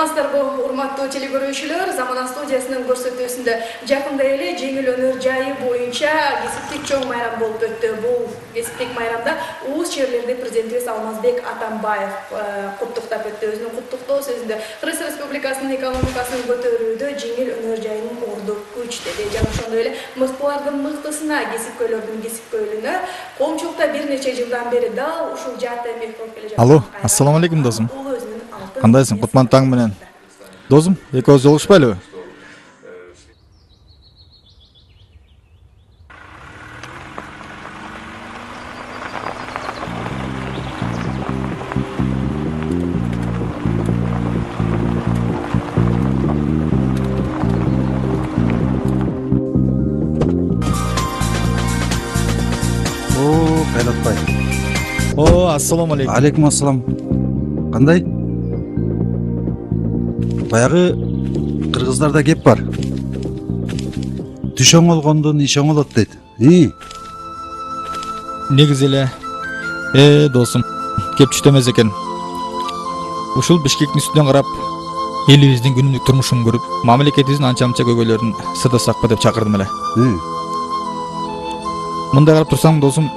Урматтуу телекөрүүчүлөр, Замана студиясынын көрсөтүүсүндө жакында эле жеңил өнөр жайы боюнча кесиптик чоң майрам болуп өттү. Бул кесиптик майрамда УУС черлерди президентибиз Алмазбек Атамбаев куттуктап өттү. Өзүнүн куттуктоо сөзүндө Кыргыз Республикасынын экономикасын көтөрүүдө жеңил өнөр жайынын орду күч деди. Жана ошондой эле мыктылардын мыктысына, кесипкөйлөрдүн кесипкөйлүгүнө коомчулукта бир нече жылдан бери дал ушул жаатта эмгек кылып келе жаткан. Алло, ассаламу алейкум досум. Кандайсың? Кутман таң менен. Досум, экөөбүз жолугушпайлыбы? Кайратбай. Ассаламу алейкум. Алейкум ассалам. Кандай? Баягы кыргыздарда кеп бар. Түш оңолгондон иш оңолот дейт. Негизи эле досум, кеп түштө эмес экен. Ушул Бишкектин үстүнөн карап, элибиздин күнүмдүк турмушун көрүп, мамлекетибиздин анча-мынча көйгөйлөрүн сыдасакпы деп чакырдым эле. Мындай карап турсаң, досум,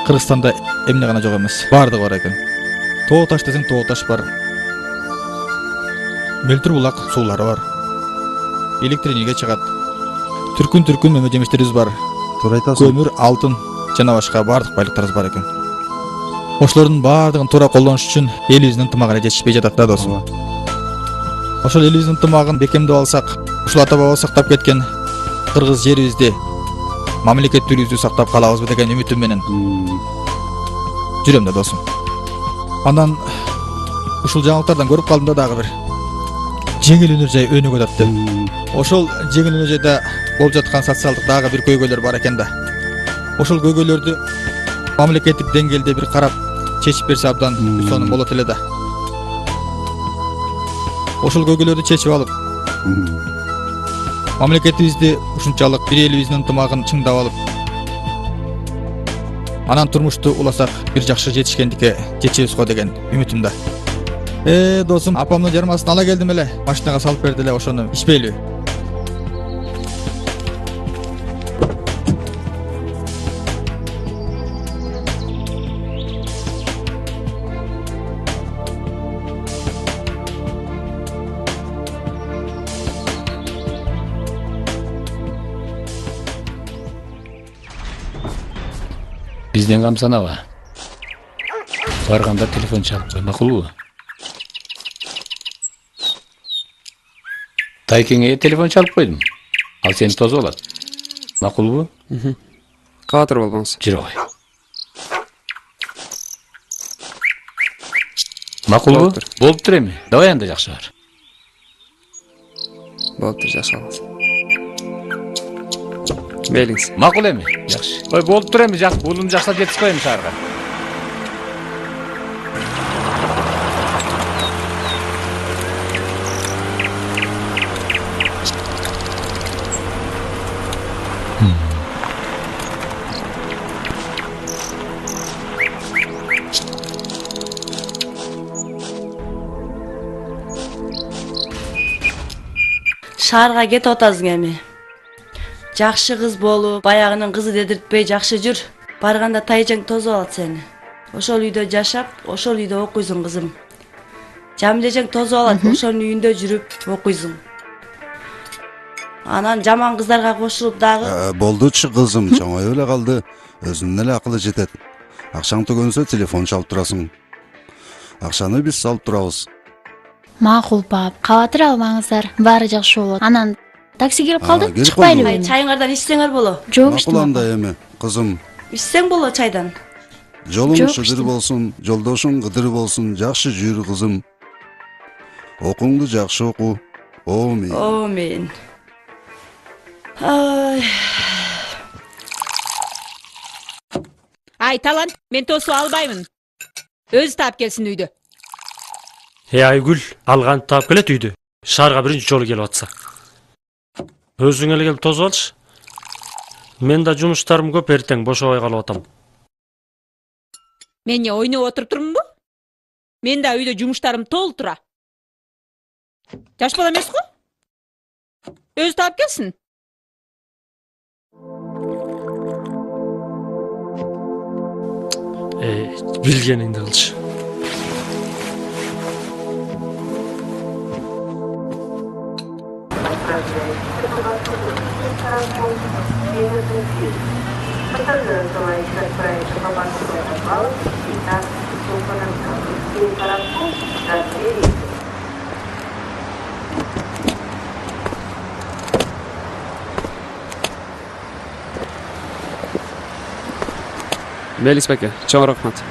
Кыргызстанда эмне гана жок эмес, баардыгы бар экен. Тоо таш десең, тоо таш бар. Мөлтүр булак суулары бар. Электр энергия чыгат. Түркүн мөмө жемиштерибиз бар. Туура айтасың. Көмүр, алтын жана башка баардык байлыктарыбыз бар экен. Ошолордун баардыгын туура колдонуш үчүн элибиздин ынтымагына жетишпей жатат да, досум. Ошол элибиздин ынтымагын бекемдеп алсак, ушул ата баба сактап кеткен кыргыз жерибизди, мамлекеттүүлүгүбүздү сактап калабызбы деген үмүтүм менен жүрөм да, досум. Андан ушул жаңылыктардан көрүп калдым да дагы бир жеңил өнөр жай өнүгүп атат деп. Ошол жеңил өнөр жайда болуп жаткан социалдык дагы бир көйгөйлөр бар экен да. Ошол көйгөйлөрдү мамлекеттик деңгээлде бир карап чечип берсе абдан сонун болот эле да. Ошол көйгөйлөрдү чечип алып, мамлекетибизди ушунчалык бир элибиздин ынтымагын чыңдап алып, анан турмушту уласак бир жакшы жетишкендикке жетебиз го деген үмүтүм да. Досум, апамдын жармасын ала келдим эле, машинага салып берди эле, ошону ичпейлиби? Бизден камсанаба. Барганда телефон чалып кой, макулбу? Тайкеңе телефон чалып койдум. Ал сени тосуп алат. Макулбу? Каатыр болбоңуз. Жүрө кой. Макулбу? Болуптур эми. Давай анда жакшы бар. Болуптур, жакшы болот. Мейлиңиз. Макул эми. Жакшы. Ой, болуптур эми, жак, улун жаксап жетишпей эми шаарга. Шаарга кетип атасың эми. Жакшы кыз болуп, баягынын кызы дедиртпей жакшы жүр. Барганда тайжаң тосуп алат сени. Ошол үйдө жашап, ошол үйдө окуйсуң, кызым. Жамилежең тосуп алат, ошонун үйүндө жүрүп окуйсуң. Анан жаман кыздарга кошулуп дагы. Болдучу кызым, чоңоюп эле калды. Өзүнүн эле акылы жетет. Акчаң төгөнсө телефон чалып турасың. Акчаны биз салып турабыз. Макул пап, кабатыр алмаңыздар, баары жакшы болот. Анан такси келип калды, чыкпайлыбы? Чайыңардан ичсеңер боло. Жок, Макул анда эми, кызым. Ичсең боло чайдан. Жолуң шыдыр болсун, жолдошуң кыдыр болсун, жакшы жүр кызым. Окуңду жакшы оку. Омин. Омин. Ай, талант, мен тосуп албаймын. Өзү таап келсин үйдө. Айгүл, алган таап келет үйдө. Шаарга биринчи жолу келип атса. Өзүң эле келип тосуп алчы. Мен да жумуштарым көп, эртең бошобой калып атам. Мен ойноп отуруп турмунбу? Мен да үйдө жумуштарым толтура. Жаш бала эмес го? Өзү таап келсин. Билгениңди кылчы. Белиз беке, чоң рахмат.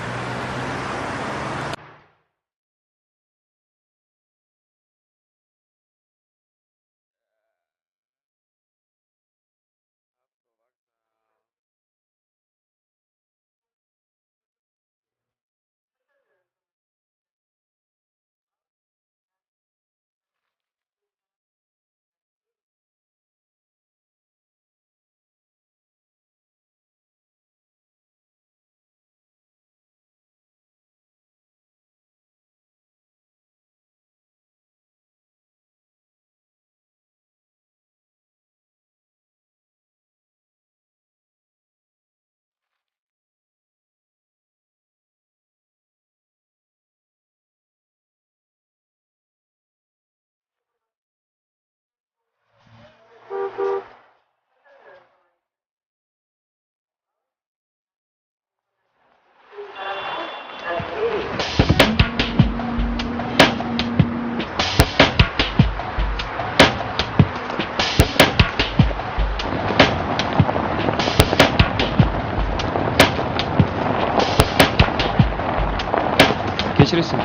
Geçirirsin.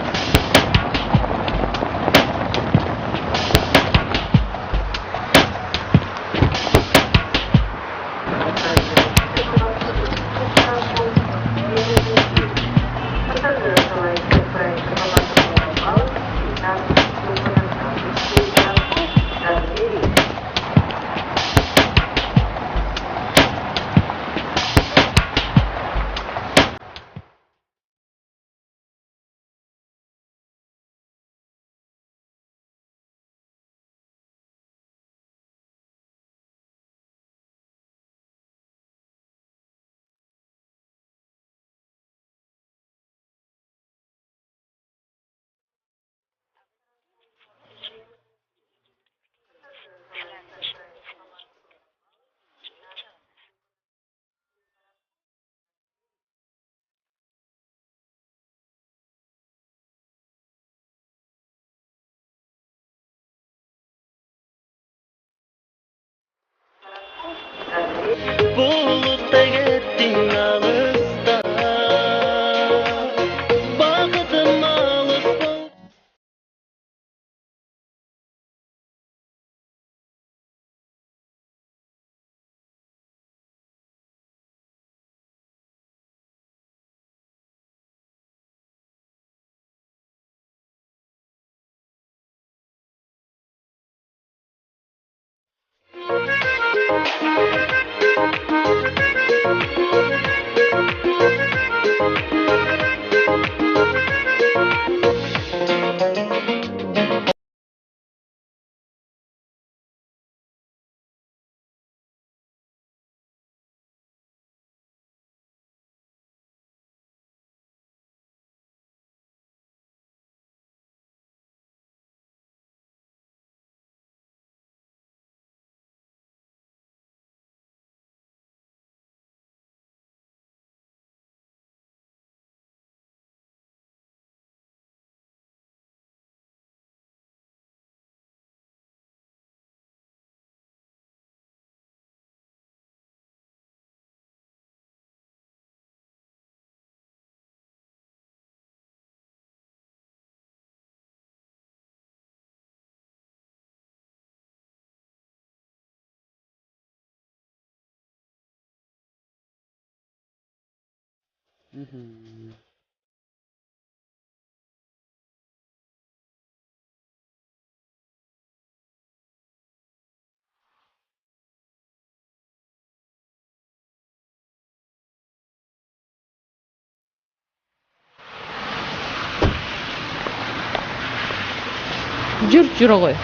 Жүр ғой.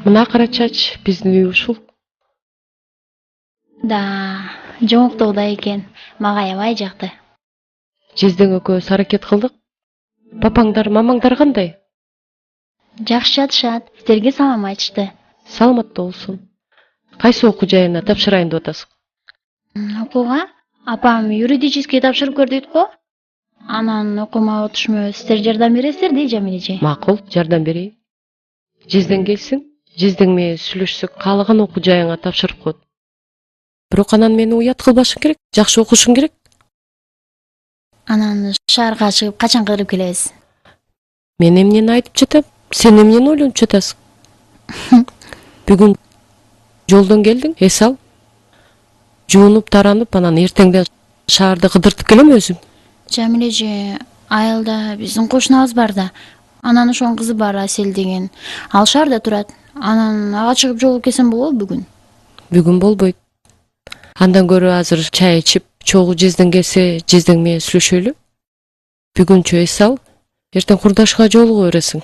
Мына кара чач биздин үй ушул. Да, жоңуктууда экен. Мага аябай жакты. Жизден экөөбүз аракет кылдык. Папаңдар, мамаңдар кандай? Жакшы жатышат. Силерге салам айтышты. Саламатта болсун. Кайсы окуу жайына тапшырайын деп атасың? Окууга апам юридический тапшырып көр дейт го. Анан окумага отушму силер жардам бересиздер дейт Жамиля эже. Макул, жардам берейин. Жизден келсин, жизден менен сүйлөшсөк каалаган окуу жайыңа тапшырып коет. Бирок анан мени уят кылбашың керек, жакшы окушуң керек. Анан шаарга чыгып качан кыдырып келебиз? Мен эмнени айтып жатам, сен эмнени ойлонуп жатасың? Бүгүн жолдон келдиң, эс ал. Жуунуп таранып, анан эртеңден шаарды кыдыртып келем өзүм. Жамиля эже, айылда биздин кошунабыз бар да. Анан ошонун кызы бар Асель деген. Ал шаарда турат. Анан ага чыгып жолугуп келсем болобу бүгүн? Бүгүн болбойт. Андан көрө азыр чай ичип, чогуу жизден келсе, жизден менен сүйлөшөлү. Бүгүнчө эс ал, эртең курдашка жолугу бересиң.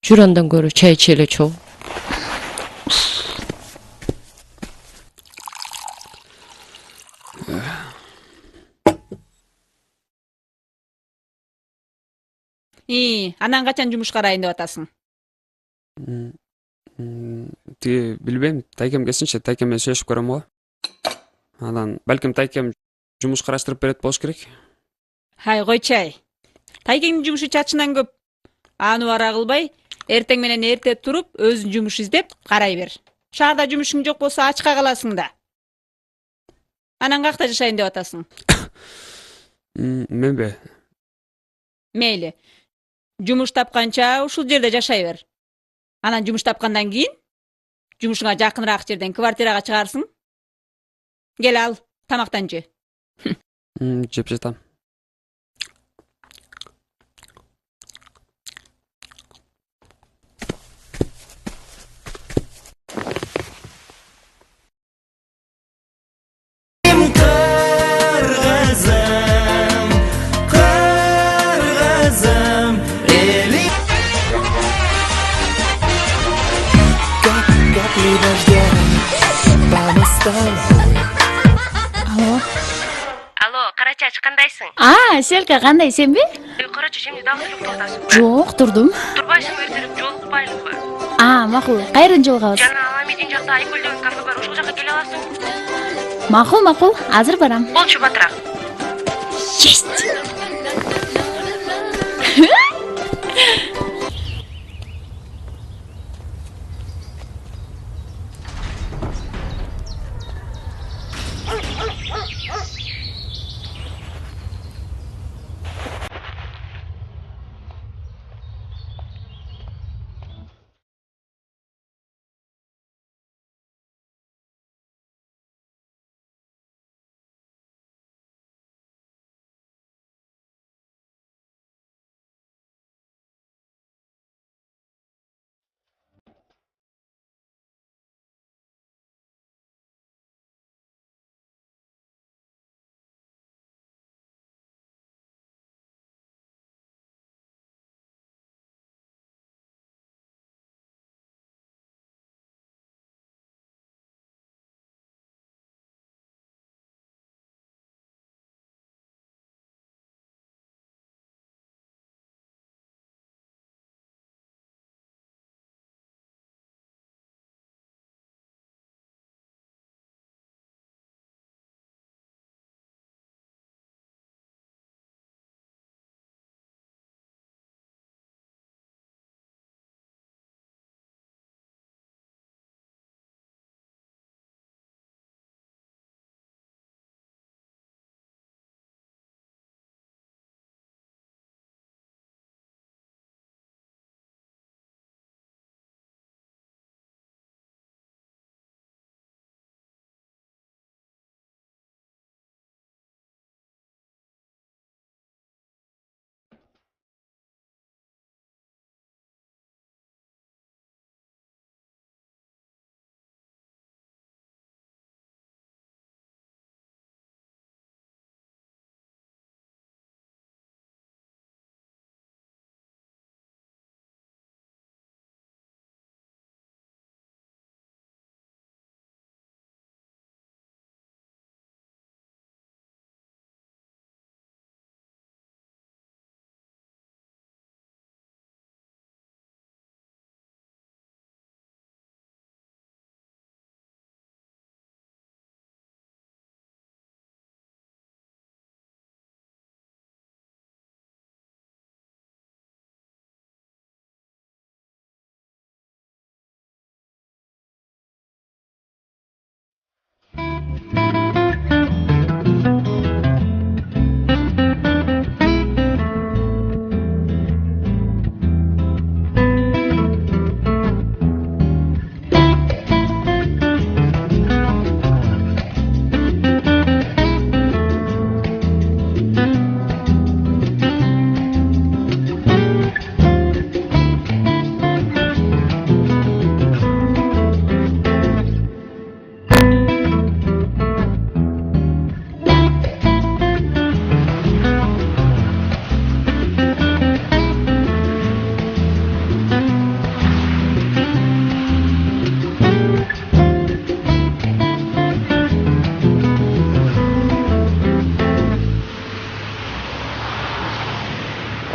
Жүр андан көрө чай ичели чогуу. Анан качан жумушка карайын деп атасың? Тиги билбейм, тайкем келсинчи, тайкем менен сүйлөшүп көрөм го. Анан балким тайкем жумуш караштырып берет болуш керек. Хай койчай. Тайкеңдин жумушу чачынан көп. Аны бара кылбай, эртең менен эрте туруп, өзүң жумуш издеп карай бер. Шаарда жумушуң жок болсо ачка каласың да. Анан какта жашайын деп атасың? Менбе? Мейли. Жумуш тапканча ушул жерде жашай бер. Анан жумуш тапкандан кийин жумушуңа жакыныраак жерден квартирага чыгарсың. Кел ал, тамактан же. Жеп жатам. Алло, кара чач кандайсың? Селка кандай, сенби? Кара чач эмне дагы туруп атасың? Жок, турдум. Турбайсың, эртерээк жолукпайлыбы? Макул. Кайрын жолугабыз? Жана Аламидин жакта Айгүл деген кафе бар, ошол жака келе аласың? Макул. Азыр барам. Болчу, батыраак. Есть.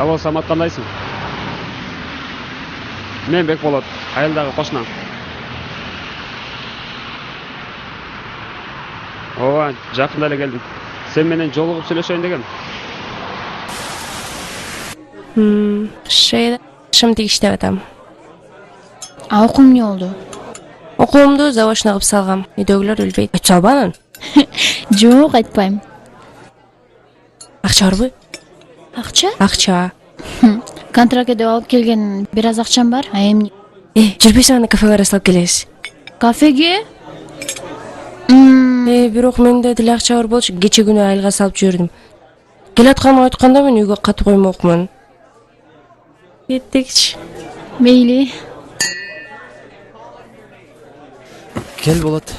Алло, Самат, кандайсың? Мен Бекболот, айылдагы кошунам. Ооба, жакында эле келдим. Сен менен жолугуп сүйлөшөйүн дегем. Шым тигиштеп атам. А окуум эмне болду? Окуумду заочно кылып салгам. Үйдөгүлөр билбейт. Айтып салбанын? Жок, айтпайм. Акча барбы? Акча? Акча. Контрактке деп алып келген бир аз акчам бар. А эмне? Жүрбөйсүң аны кафеге расылап келебиз. Кафеге? Бирок менде деле акча бар болчу. Кече күнү айылга салып жибердим. Келатканымды айтканда мен үйгө катып коймокмун. Кеттикчи. Мейли. Кел болот.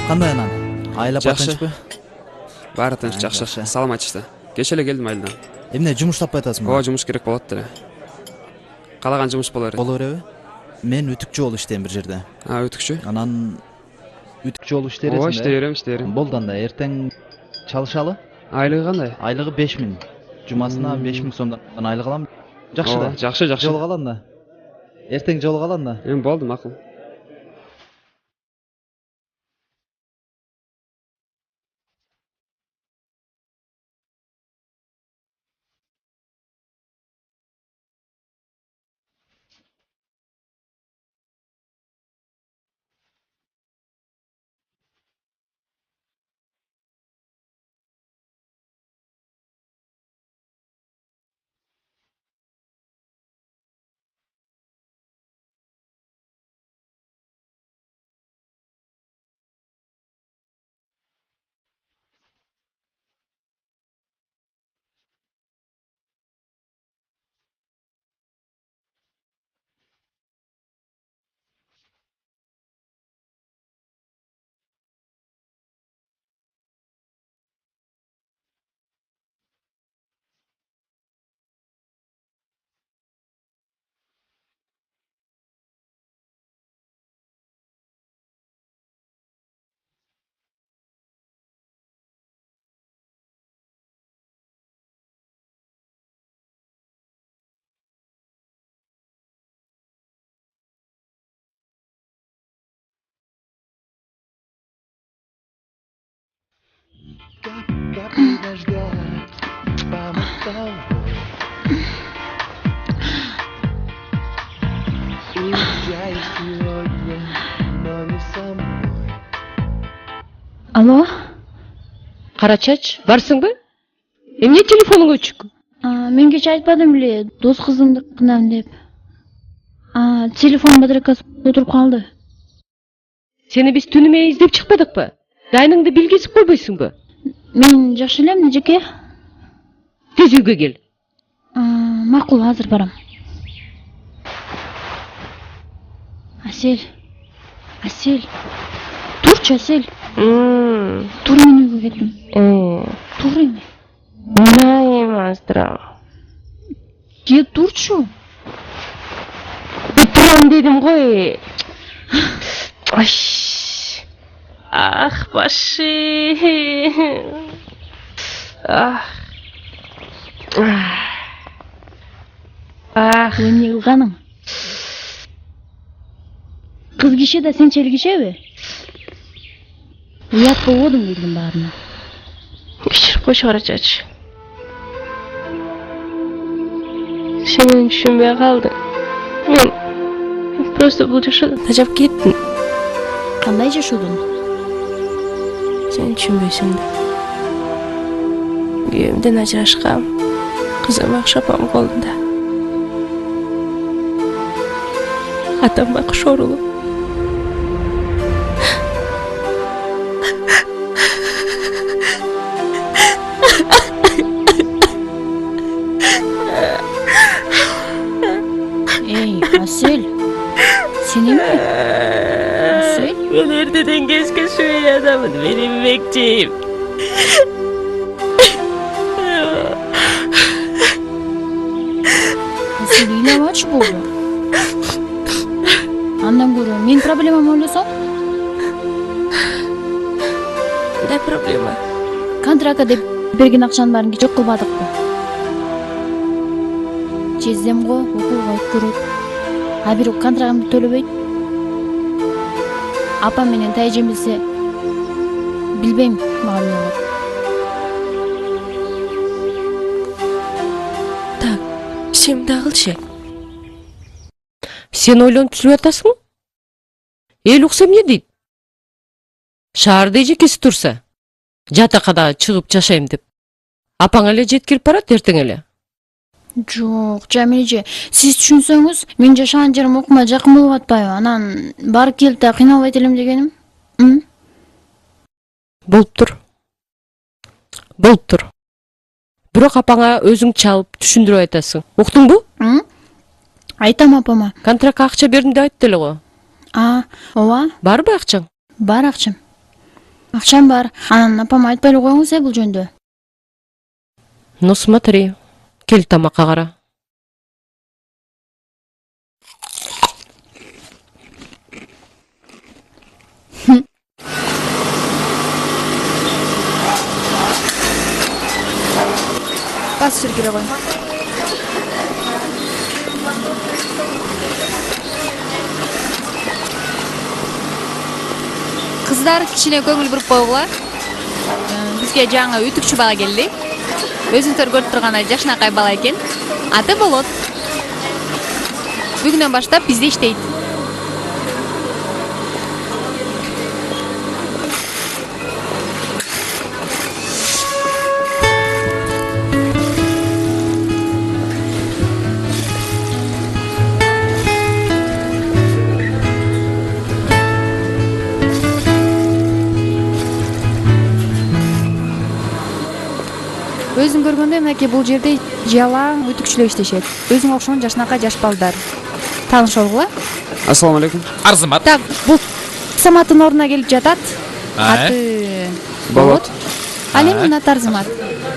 Кандай анан? Айла Жакшы. патынчпы? Баары тынч, жакшы. Саламатчы. Кече эле келдим айылдан. Эмне жумуш таппай атасыңбы? Ооба, жумуш керек болот деле. Каалаган жумуш боло берет. Боло береби? Мен үтүкчү болуп иштейм бир жерде. Үтүкчү? Анан үтүкчү болуп иштейсиң. Ооба, иштей берем. Болду анда, эртең чалышалы. Айлыгы кандай? Айлыгы 5000. Жумасына 5000 сомдон айлык алам. Жакшы да. Жакшы. Жолугалы анда. Эртең жолугалы анда. Болду, макул. Алло? Карачач, барсыңбы? Эмне телефонуң өчүк? Мен кече айтпадым эле, дос кызымды кынам деп. Телефон батарейкасы отуруп калды. Сени биз түнү менен издеп чыкпадыкпы? Дайныңды билгизип койбойсуңбу? Мен жакшы элем, жеке. Тез үйгө кел. Макул, азыр барам. Асел. Турчу, Асел. Тур, мен үйгө келдим. Тур эми. Наймаздырам. Кет турчу. Турам дедим ғой. Ай. Ах, башы. Эмне кылганың? Кыз киши да сенчел кишеби? Уят болбодуң билдим баарына. Кечирип койчу Карачач. Sen meni düşünmeye kaldın. Ben просто bu yaşadım. Тажап кеттің. Кандай жашоодун? Сен түшүнбөйсүң да. Күйөөмдөн ажырашкам. Кызым Акшапам колунда. Атам байкуш оорулуп. Эй, Асел. Сен эме? Асел? Мен эртеден кечке шөй адамын, менин бекчейим. Асел ыйлабачы болду. Андан көрө менин проблемамды ойлосоң, Кандай проблема? контракка деп берген акчанын баарын жок кылбадыкпы? Чездем го, окууга өткөрөт. А бирок контрагымды төлөбөйт. Апам менен тайжем билсе, билбейм мага эмне болот. Так, сен дагылчы. Сен ойлонуп сүрүп атасың? Эл укса эмне дейт? Шаарда эжекеси турса, жатакада чыгып жашайм деп. Апаң эле жеткирип барат эртең эле. Жок, Жамилже, сиз түшүнсөңүз, мен жашаган жерим окума жакын болуп атпайбы? Анан барып келип да кыйналбайт элем дегеним. Болуп тур. Бирок апаңа өзүң чалып түшүндүрүп айтасың. Уктуңбу? Айтам апама. Контрактка акча бердим деп айтты эле го. Ооба. Барбы акчаң? Бар акчам. Акчам бар. Анан апама айтпай эле коюңуз бул жөнүндө. Ну смотри, кел тамакка кара. Бас сүргүрө кой. Кыздар кичине көңүл буруп койгула. Бизге жаңы үтүкчү бала келди. Өзүңөр көрүп тургандай жакшынакай бала экен. Аты Болот. Бүгүнөн баштап бизде иштейт. Өзүң көргөндөй мынакей бул жерде жалаң үтүкчүлөр иштешет. Өзүң окшогон жашынакай жаш балдар. Тааныш болгула. Ассаламу алейкум. Арзымат. Так, бул Саматтын ордуна келип жатат. Аты Болот. Ал эми мына Тарзымат.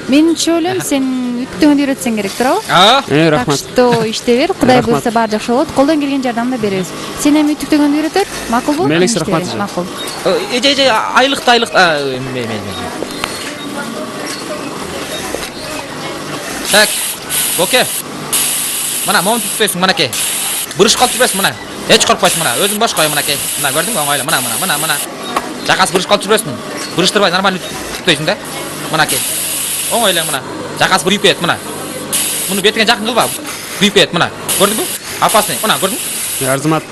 Менимче ойлойм, сен үтүктөгөндү үйрөтсөң керек, туурабы? Так Рахмат. что иште бер, Кудай буйруса баары жакшы болот. Колдон келген жардамды беребиз. Сен эми үтүктөгөндү үйрөтөр, макулбу? Мелис, рахмат. Макул. Айлык. Так, оке. Мына момун түспөйсүң, мынакей. Буруш калып жүрбөйсүң, мына. Эч коркпойсуң, мына. Өзүң бош кой, мынакей. Мына көрдүңбү, оңойло, мына. Жакасы буруш калып жүрбөйсүң. Буруштурбай нормально түспөйсүң да. Мынакей. Оңойло, мына. Жакасы буруп кетет, мына. Муну бетиңе жакын кылба. Буруп кетет, мына. Көрдүңбү? Опасный. Мына, көрдүңбү? Арзымат.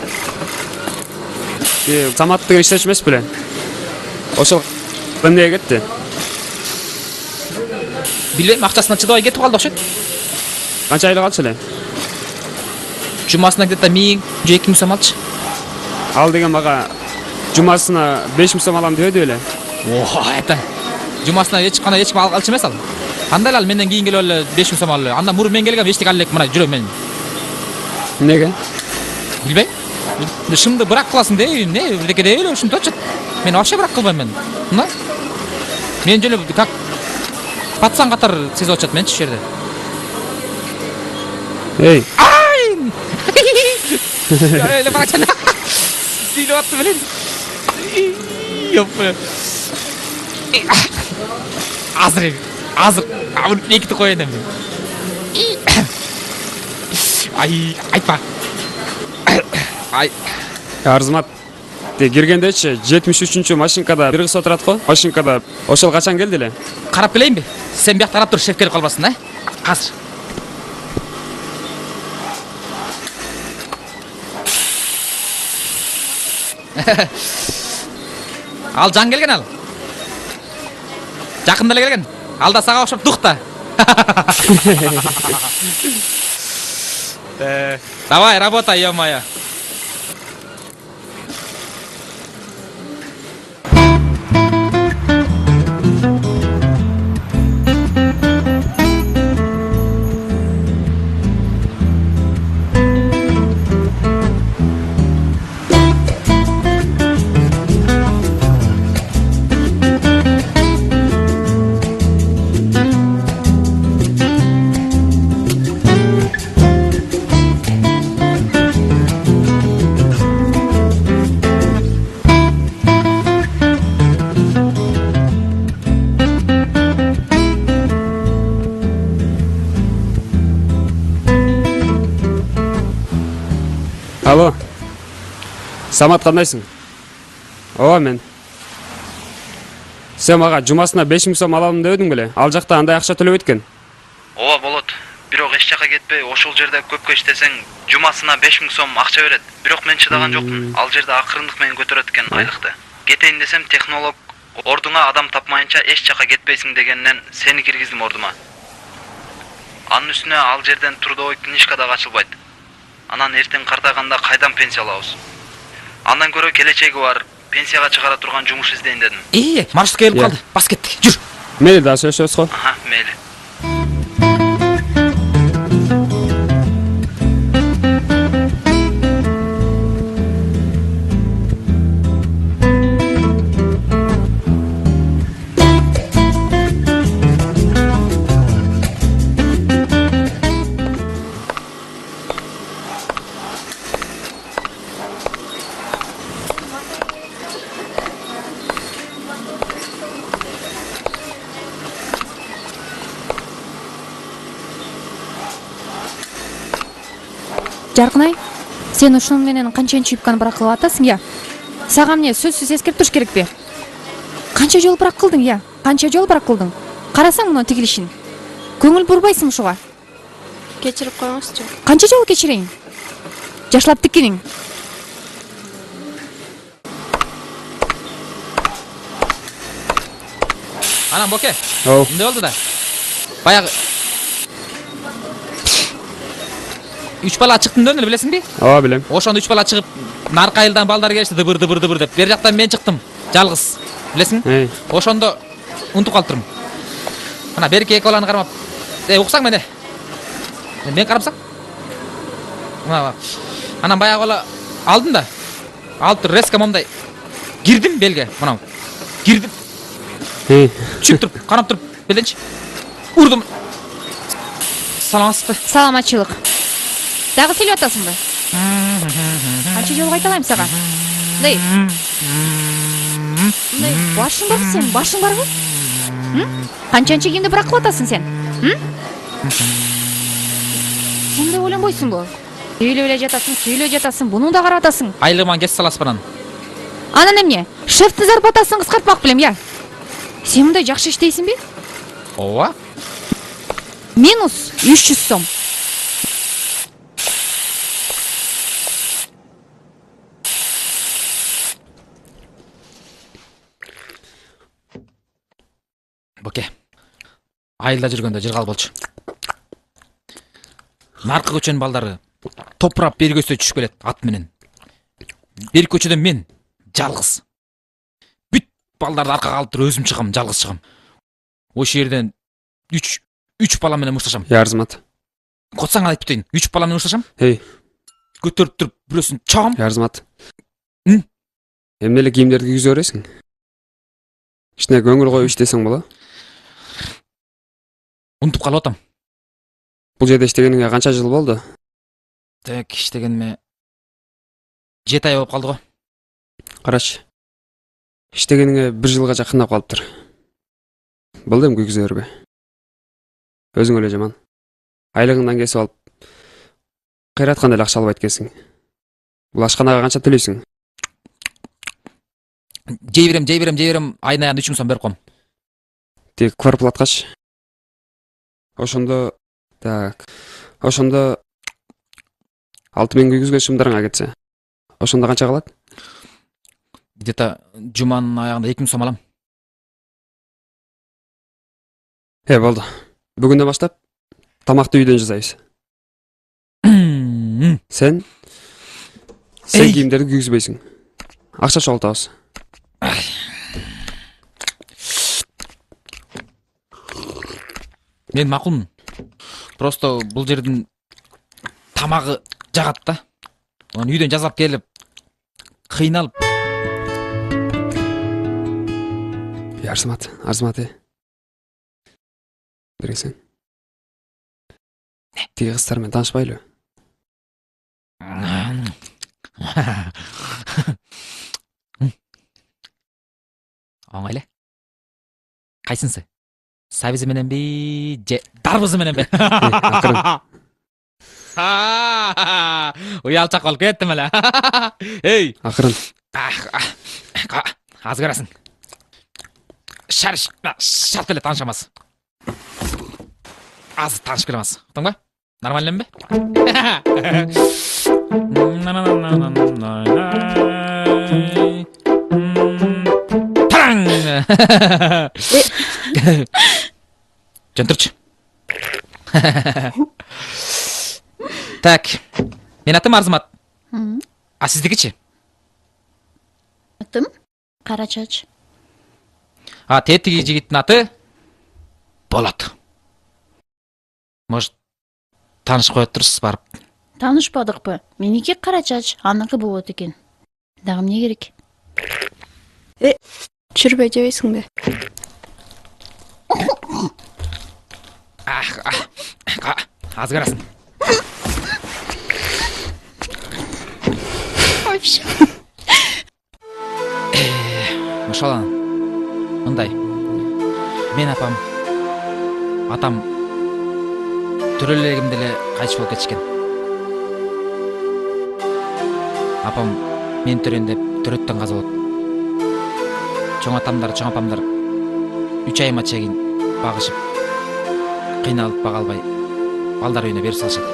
Самат деген иштечү эмес беле? Ошол эмнеге кетти? Билбейм, акчасына чыдабай кетип калды окшойт. Канча айлык алчу эле? Жумасына где-то 1000-2000 сом алчы. Ал деген мага жумасына 5000 сом алам дебеди беле? Это. Жумасына эч ким алчу эмес ал. Кандай ал менден кийин келип эле 5000 сом алды. Андан мурун мен келгем эчтеке алып элек, мына жүрөм мен. Эмнеге? Билбейм. Шымды бырак кыласың дей, не, бирдеке дей эле ушинтип атышат. Мен вообще бырак кылбайм мен. Мына. Мен жөн эле как пацан катар сезип атышат менчи ушул жерде. Эй. Ай! Эле бачан. Силип атты белем. Жоп. Азыр. Абы экити коеюн эми. Ай, айтпа. Ай. Арзымат. Киргендечи 73-чү машинкада бир кыз отурат го. Машинкада ошол качан келди эле? Карап келейинби? Сен биякта карап тур, шеф келип калбасын, а? Азыр. Ал жан келген ал. Жақында эле келген. Алда сага окшоп дук да. Давай, работай, ё-моё. Алло. Самат кандайсың? Ооба мен. Сен мага жумасына 5000 сом алалым деп эдиң беле? Ал жакта андай акча төлөп эткен. Ооба болот. Бирок эч жака кетпей, ошол жерде көпкө иштесең, жумасына 5000 сом акча берет. Бирок мен чыдаган жокмун. Ал жерде акырындык менен көтөрөт экен айлыкты. Кетейин десем, технолог ордуңа адам тапмайынча эч жака кетпейсиң дегенден сени киргиздим ордума. Анын үстүнө ал жерден трудовой книжка да ачылбайт. Анан эртең картаганда кайдан пенсия алабыз? Андан көрө келечеги бар, пенсияга чыгара турган жумуш издейин дедим. Маршрутка келип калды. Бас кеттик. Жүр. Мейли, да сөйлөшөбүз го. Мейли. Жаркынай, сен ушунун менен канчанчы юбканы брак кылып атасың, я? Сага эмне сөзсүз эскерип туруш керекпи? Канча жолу брак кылдың, я? Канча жолу брак кылдың? Карасаң мунун тигилишин. Көңүл бурбайсың ушуга. Кечирип коюңузчу. Канча жолу кечирейин? Жашлап тиккениң. Анан Боке. Эмне болду да? Баягы 3 бала чыктым эле билесиңби? Ооба билем. Ошондо 3 бала чыгып, наркы айылдан балдар келишти, дыбыр деп. Бер жактан мен чыктым, жалгыз. Билесиң? Ошондо унутуп калыптырмын. Мына берки эки баланы кармап, уксаң мени. Мен карапсам? Мына. Анан баягы бала алдым да. Алып туруп резко момдай кирдим белге, мына. Кирдим. Чүп туруп, карап туруп, беленчи. Урдум. Саламатсызбы? Саламатчылык. Дагы сүйлөп атасыңбы? Канча жолу кайталайм сага? Мындай. Мындай башың барбы сен? Башың барбы? Канчанчы кимди брак кылып атасың сен? Сен мындай ойлонбойсуңбу? Сүйлөп жатасың, буну да карап атасың. Айлыгыман кесип саласызбы анан? Анан эмне? Шефти зарплатасын кыскартпак белем, я? Сен мындай жакшы иштейсиңби? Ооба. Минус 300 сом. Боке. Айылда жүргөндө жыргал болчу. Наркы көчөнүн балдары топурап бери көздөй түшүп келет ат менен. Бер көчөдөн мен жалгыз. Бүт балдарды аркага алып туруп өзүм чыгам, жалгыз чыгам. Ошол жерден 3 бала менен мушташам. Ярзымат. Котсаң айтып бүтөйүн. 3 бала менен мушташам. Көтөрүп туруп бирөөсүн чагам. Ярзымат. Эмне эле кийимдерди кийгизе бересиң? Кичине көңүл коюп иштесең боло. Унутуп калып атам. Бул жерде иштегениңе канча жыл болду? Так, иштегениме 7 ай болуп калды го. Карач. Иштегениңе 1 жылга жакындап калыптыр. Болду эми күйгүзө бербе. Өзүң эле жаман. Айлыгыңдан кесип алып, кыйратканда эле акча албайт экенсиң. Бул ашканага канча төлөйсүң? Жей берем, айына 3 сом берип коем. Тек квартплаткач. Ошондо 6000 күйгүзгө шымдарыңа кетсе. Ошондо канча калат? Где-то жуманын аягында 2000 сом алам. Болду. Бүгүндөн баштап тамакты үйдөн жасайбыз. Сен кийимдерди кийгизбейсиң. Акча чогултабыз. Мен макулмун. Просто бул жердин тамагы жагат да. Оны үйдөн жасап келип кыйналып. Арзымат. Бересиң. Тиги кыздар менен таанышпайлы. Оңайлы. Кайсынсы? Сабизы мененби, же дарбызы мененби? Акырын. Уялчак болуп кеттим эле. Эй, Акырын. Аз карасың. Шарт эле таанышамыз. Аз таанышып келеміз. Уктуңбу? Нормально эмби? Жантурчу. Так, мен атым Арзымат. А сиздикичи? Атым Карачач. А тетиги жигиттин аты Болот. Может, таанышып коет турсуз барып? Таанышпадыкпы? Меники Карачач, аныкы Болот экен. Дагы эмне керек? Жүрбөй жебейсиңби? Аз карасың. Ошол мындай. Мен атам төрөлегимде эле кайтыш болуп кетишкен. Апам мен төрөндеп төрөттөн каза болот. Чоң атамдар, чоң апамдар 3 айга чейин багышып, кыйналып бага албай балдар үйүнө берип салышат.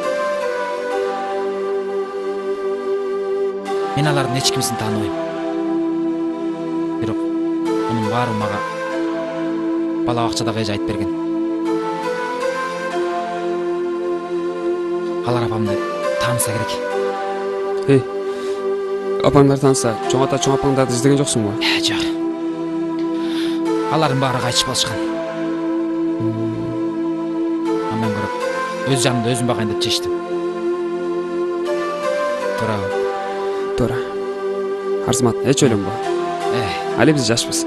Мен алардын эч кимисин тааныбайм. Бирок мунун баары мага бала бакчадагы эже айтып берген. Алар апамды тааныса керек. Апаңдар таанса, чоң ата, чоң апаңдарды издеген жоксуңбу? Жок. Алардын баары кайтыш болушкан. Андан көрөп өз жанымда өзүм багайын деп чечтим. Туура. Арзымат, эч ойлонбо. Али биз жашпыз.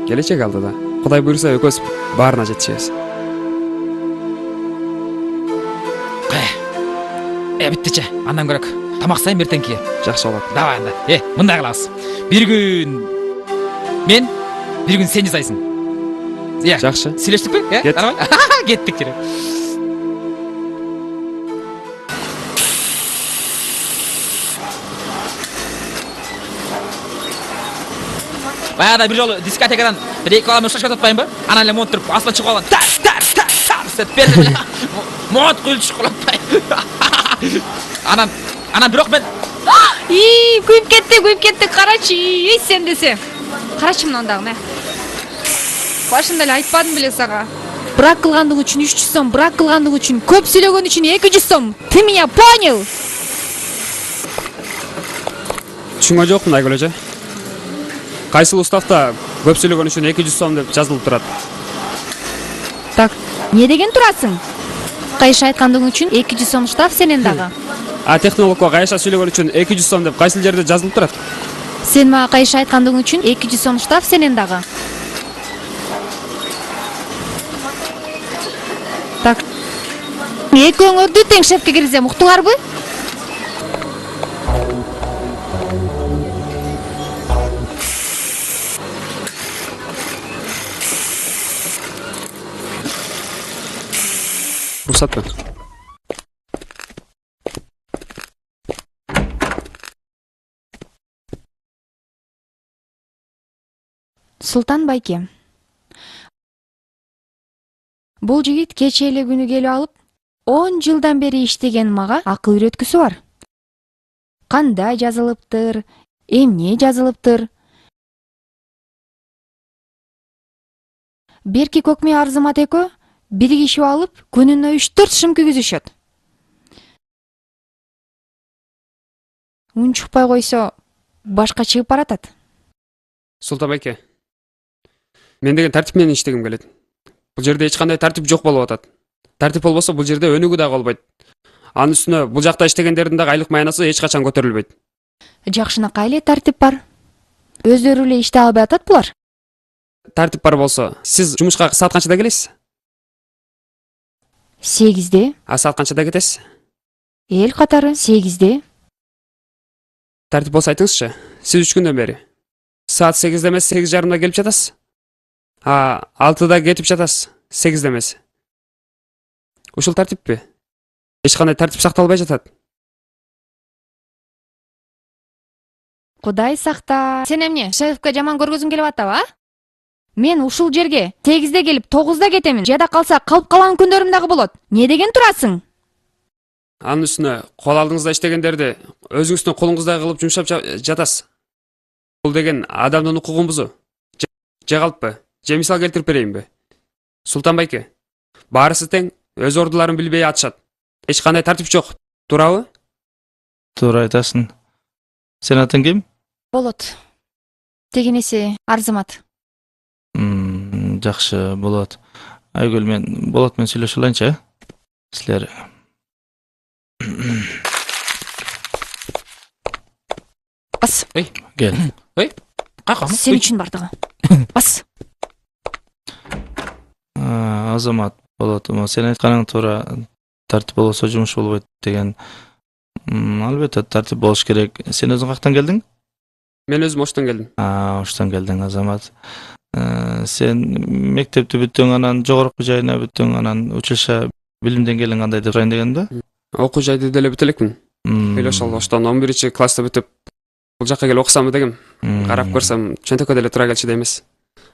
Келечек алдыда. Кудай буйруса экөөбүз баарына жетишебиз. Биттичи. Андан көрөк тамак сайын эртеңки. Жакшы болот. Давай анда. Мындай кылабыз. Бир күн мен, бир күн сен жасайсың. Жакшы. Сүйлөштүкпү? Нормально. Кеттик жире. Баягыда бир жолу дискотекадан бир эки бала мушташка атпайбы? Анан эле монтуп асла чыгып алган. Тар берди. Мот кылчып калатпай. Анан бирок мен Күйүп кетти, карачы. Сен десе. Карачы мынандагы эмне? Башында эле айтпадым беле сага. Брак кылгандык үчүн 300 сом, брак кылгандык үчүн, көп сүйлөгөн үчүн 200 сом. Ты меня понял? Түшүнгөн жокмун Айгүл эже. Кайсыл уставта көп сүйлөгөн үчүн 200 сом деп жазылып турат. Так, не деген турасың? Кайша айткандыгың үчүн 200 сом штраф сенен дагы. А технологко кайша сүйлөгөн үчүн 200 сом деп кайсыл жерде жазылып турат? Сен мага кайша айткандыгың үчүн 200 сом штраф сенен дагы. Так. Экөөңөрдү тең шефке киргизем, уктуңарбы? Рұқсат па? Султан байке. Бул жигит кече эле күнү келип алып, 10 жылдан бери иштеген мага акыл үйрөткүсү бар. Кандай жазылыптыр, эмне жазылыптыр, берки Көкме Арзымат экөө биригишип алып күнүнө 3-4 шым күйгүзүшөт. Үн чыкпай койсо башка чыгып баратат. Султан байке, мен деген тартип менен иштегим келет. Бул жерде эч кандай тартип жок болуп атат. Тартип болбосо бул жерде өнүгүү дагы болбойт. Анын үстүнө бул жакта иштегендердин дагы айлык маянасы эч качан көтөрүлбөйт. Жакшынакай эле тартип бар. Өздөрү эле иштей албай атат булар. Тартип бар болсо, сиз жумушка саат канчада келесиз? 8-де. А саат канчада кетесиз? Эл катары 8-де. Тартип болсо айтыңызчы, сиз 3 күндөн бери саат 8-де эмес 8:30да келип жатасыз. 6-да кетип жатасыз, 8-де эмес. Ушул тартиппи? Эч кандай тартип сакталбай жатат. Кудай сакта. Сен эмне, шефке жаман көргөзүң келип атабы, а? Мен ушул жерге 8-де келип 9-да кетемин. Жада калса калып калган күндөрүм дагы болот. Не деген турасың? Анын үстүнө кол алдыңызда иштегендерди өзүңүздүн колуңуздай кылып жумшап жатасыз. Бул деген адамдын укугун бузуу. Же калппы? Же мисал келтирип берейинби? Султан байке, баарысы тең өз ордуларын билбей атышат. Эч кандай тартип жок, туурабы? Туура айтасың. Сен атың ким? Болот. Дегенеси Арзымат. Жакшы, Болот. Айгүл, мен Болот менен сүйлөшө алайынчы, э? Силер Бас. Кел. Какам? Сен үчүн бардыгы. Бас. Азамат, Болот, сен айтканың туура, тартип болбосо жумуш болбойт деген. Албетте тартип болуш керек. Сен өзүң каяктан келдиң? Мен өзүм Оштон келдим. Оштон келдиң, Азамат. Сен мектепти бүттүң, анан жогорку жайына бүттүң, анан училище билим деңгээлиң кандай деп сурайын дегенде? Окуу жайды деле бүтө элекмин. Эле ошол Оштон 11-класста бүтүп, бул жакка келип окусамбы дегем. Карап көрсөм, чөнтөккө деле туура келчү эмес.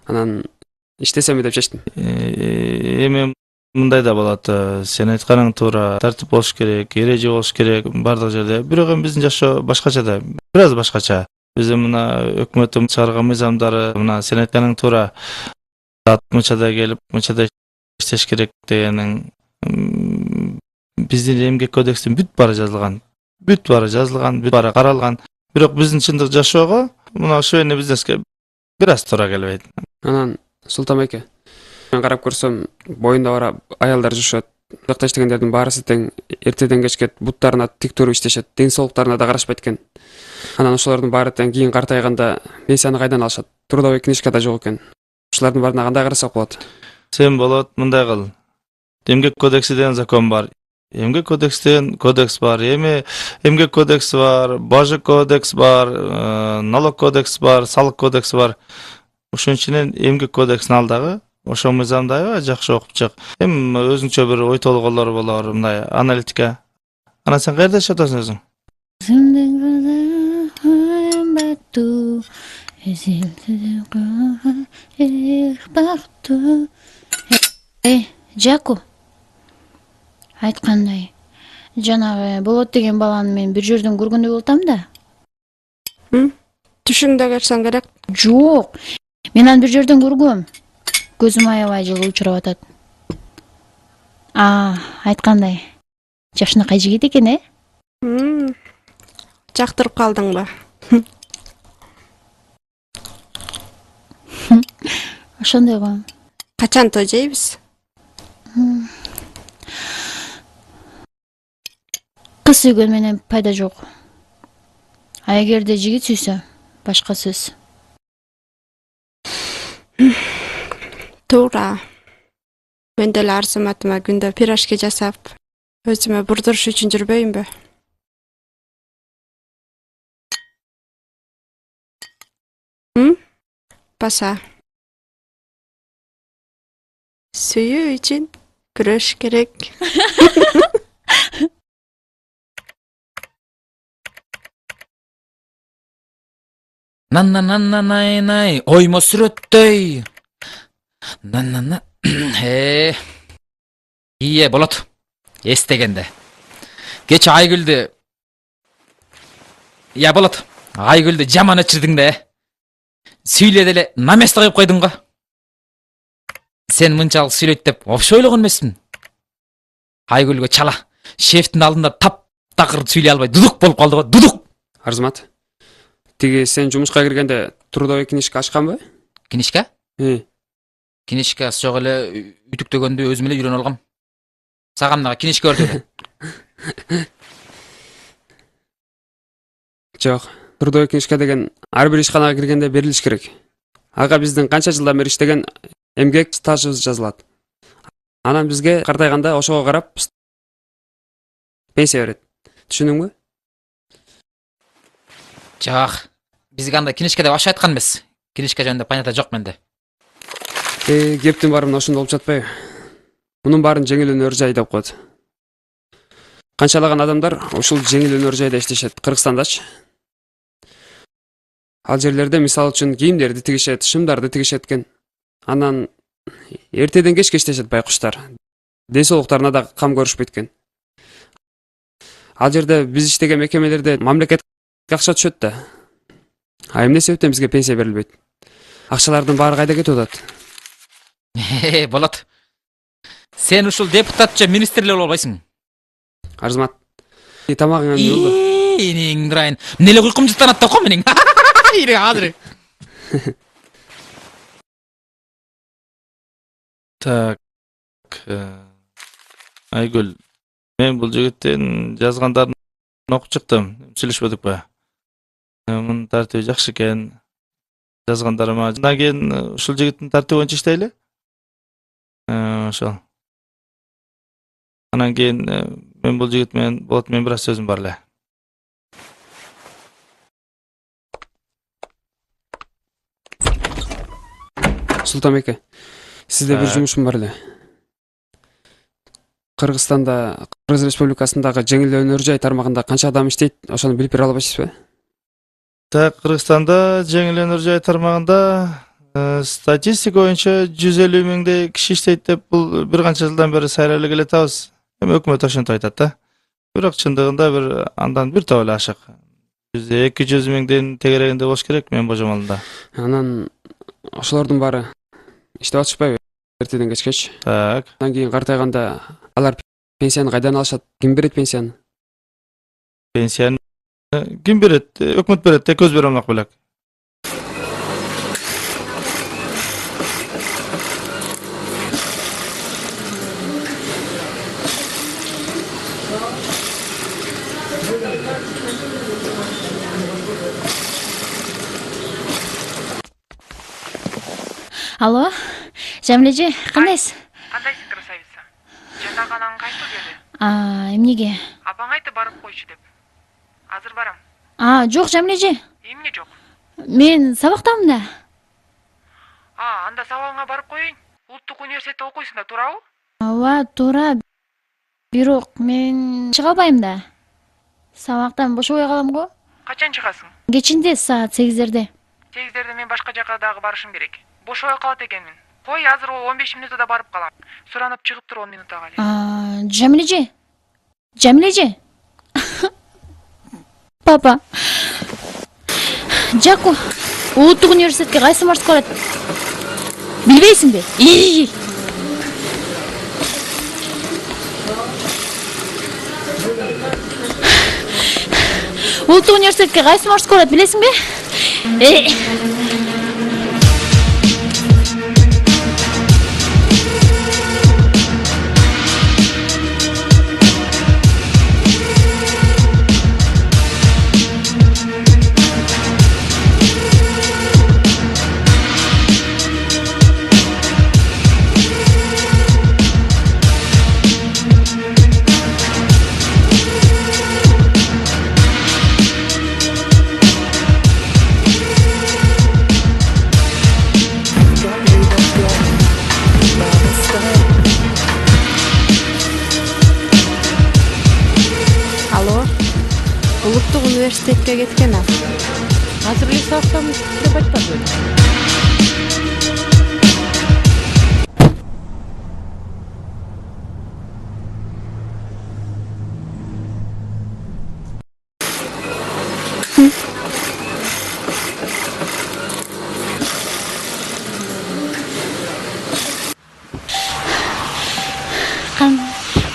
Анан иштесемби деп чечтим. Эми мындай да болот. Сен айтканың туура, тартип болуш керек, эреже болуш керек бардык жерде. Бирок эми биздин жашоо башкача да, бир аз башкача. Биздин мына өкмөттүн чыгарган мыйзамдары, мына сен айтканың туура, мынчада келип, мынчада иштеш керек дегениң биздин эмгек кодекстин бүт баары жазылган. Бүт баары каралган. Бирок биздин чындык жашоого мына ошо бизнеске бир аз туура келбейт. Анан Султан байке, мен карап көрсөм, боюнда бара аялдар жүрүшөт. Жакта иштегендердин баарысы тең эртеден кечке буттарына тик туруп иштешет, ден соолуктарына да карашпайт экен. Анан ошолордун баары тең кийин картайганда пенсияны кайдан алышат? Трудовой книжкада жок экен. Ушулардын баарына кандай карасак болот? Сен Болот, мындай кыл. Эмгек кодекси деген закон бар. Эмгек кодекстен кодекс бар. Эми эмгек кодекси бар, бажы кодекс бар, налог кодекс бар, салык кодекс бар. Ошон ичинен эмгек кодексин ал дагы ошо мыйзамды аябай жакшы окуп чык. Эми өзүңчө бир ой толгоолор болор, мындай аналитика. Анан сен каерде жашап атасың өзүң? Жаку. Айткандай, жанагы Болот деген баланы мен бир жерден көргөндөй болуп атам да. Түшүңдө көрсөң керек. Жок. Мен аны бир жерден көргөм. Көзүм аябай жылы учурап атат. Айткандай, жашынакай жигит экен, э? Жактырып калдыңбы? Ошондой го. Качан той жейбиз? Кыз сүйгөн менен пайда жок. А эгерде жигит сүйсө, башка сөз. Туура. Мен деле Арзыматыма күндө пирожки жасап, өзүмө бурдуруш үчүн жүрбөйүнбү? Баса. Сүйүү үчүн күрөш керек. Наннананнанай, оймо сүрөттөй. Наннана. Ие, Болот. Эстегенде. Кече Айгүлдү. Я, Болот. Айгүлдү жаман өчүрдүң да. Сүйлө деле наместо коюп койдуң го. сен мынчалык сүйлөйт деп вообще ойлогон эмесмин. Айгүлгө чала. Шефтин алдында такыр сүйлөй албай дудук болуп калды го, дудук. Арзымат, тиги сен жумушка киргенде трудовой книжка ачканбы? Книжка? Книжка жок эле үтүктөгөндү өзүм эле үйрөнүп алгам. Сага мына книжка өртөлө. Жок, трудовой книжка деген ар бир ишканага киргенде берилиш керек. Ага биздин канча жылдан бери иштеген эмгек стажыбыз жазылат. Анан бизге картайганда ошого карап пенсия берет. Түшүндүңбү? Жок. Бизге андай книжка деп вообще айткан эмес. Книжка жөнүндө понятие жок менде. Кептин баары ошондо болуп жатпайбы? Мунун баарын жеңил өнөр жай деп коет. Канчалаган адамдар ушул жеңил өнөр жайда иштешет, Кыргызстандачы. Ал жерлерде мисалы үчүн кийимдерди тигишет, шымдарды тигишет экен. Анан эртеден кечке иштешет байкуштар. Ден соолуктарына да кам көрүшпөйт экен. Ал жерде биз иштеген мекемелерде мамлекет акча түшөт да. А эмне себептен бизге пенсия берилбейт? Акчалардын баары кайда кетип атат? Болот. Сен ушул депутат же министрлер боло албайсың. Арзымат, тамагыңа эмне болду? Энең дырайын. Эмне эле уйкум жыттанат да го менин. Ири азыр. Так. Айгүл, мен бул жигиттин жазгандарын окуп чыктым. Сүйлөшпөдүкпү? Мунун тартиби жакшы экен. Жазгандарыма. Андан кийин ушул жигиттин тартиби боюнча иштейли? Ошол. Анан кийин мен бул жигит менен болот, мен бир аз сөзүм бар эле. Султанбеке, сизде бир жумушум бар эле. Кыргызстанда, Кыргыз Республикасындагы жеңил өнөр жай тармагында канча адам иштейт, ошону билип бере албайсызбы? Так, Кыргызстанда жеңил өнөр жай тармагында статистика боюнча 150 миңдей киши иштейт деп бул бир канча жылдан бери сайрайлы келатабыз. Эми өкмөт ошентип айтат да. Бирок чындыгында бир андан бир топ эле ашык. 200 миңдин тегерегинде болуш керек мен божомолунда. Анан ошолордун баары иштеп атышпайбы эртеден кечкечи? Так. Андан кийин картайганда алар пенсияны кайдан алышат? Ким берет пенсияны? Пенсияны ким берет? Өкмөт берет, көз бере алмак белек. Алло, Жамилежи, кандайсыз? Кандайсың, красавица? Жатаканан кайтып келди? Эмнеге? Апаң айтты барып койчу деп. Азыр барам. Жок, Жамилежи. Эмне жок? Мен сабактамын да. Анда сабагыңа барып коеюн. Улуттук университетте окуйсуң да, туурабы? Ооба, туура. Бирок мен чыга албайм да. Сабактан бошобой калам го. Качан чыгасың? Кечинде саат 8-дерде. 8-дерде мен башка жака дагы барышым керек. Бошобой калат экенмин. Кой, азыр 15 минутта барып калам. Суранып чыгып тур 10 минутта кале. Жамилежи. Жамилежи. Папа. Жаку, улуттук университетке кайсы маршрутка барат? Билбейсиңби? Улуттук университетке кайсы маршрутка барат, билесиңби? Улуттук университетке кеткен ал. Азыр эле сабактамын деп айтпадыбы?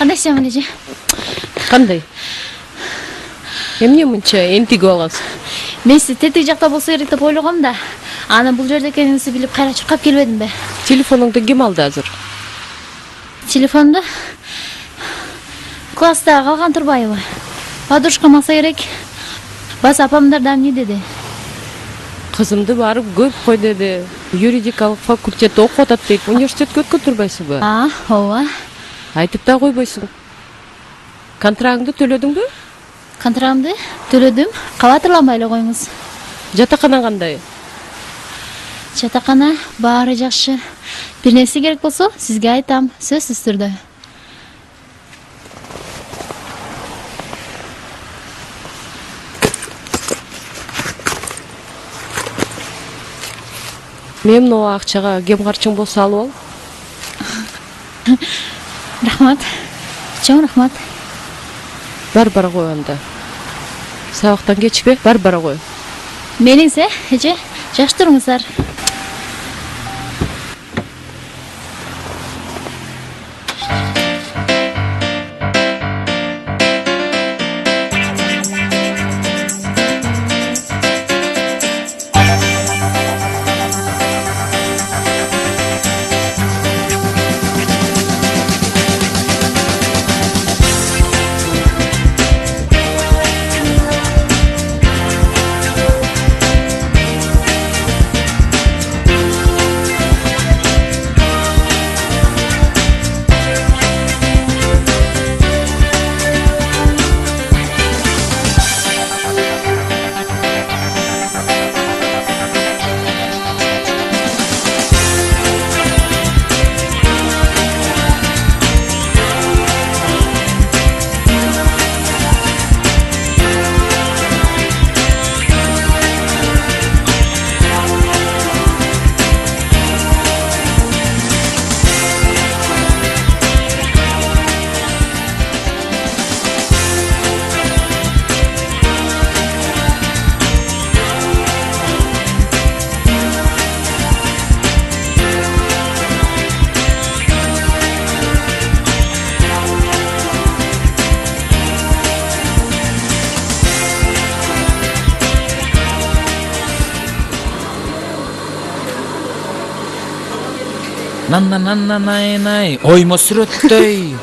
кандайсың эле же? Кандай? Эмне мынча энтигип алгансың? Мен сиз тетик жакта болсо керек деп ойлогом да. Анан бул жерде экениңизди билип кайра чуркап келбедимби? Телефонуңду ким алды азыр? Телефонду класста калган Турбаева. Подружкам алса керек. Баса апамдар да эмне деди? Кызымды барып көп кой деди. Юридикалык факультетте окуп атат дейт. Университетке өткөн турбайсыңбы? Ооба. Айтып да койбойсуң. Контрагыңды төлөдүңбү? Контрагымды төлөдүм. Кабатырланбай эле коюңуз. Жатаканаң кандай? Жатакана баары жакшы. Бир нерсе керек болсо сизге айтам, сөзсүз түрдө. Мен могу акчага кем карчың болсо алып ал. Рахмат. Чоң рахмат. Бар кой анда. Сабактан кечпе, бар кой. Мениңсе, эже, жакшы туруңуздар. Най, оймо сүрөттөй.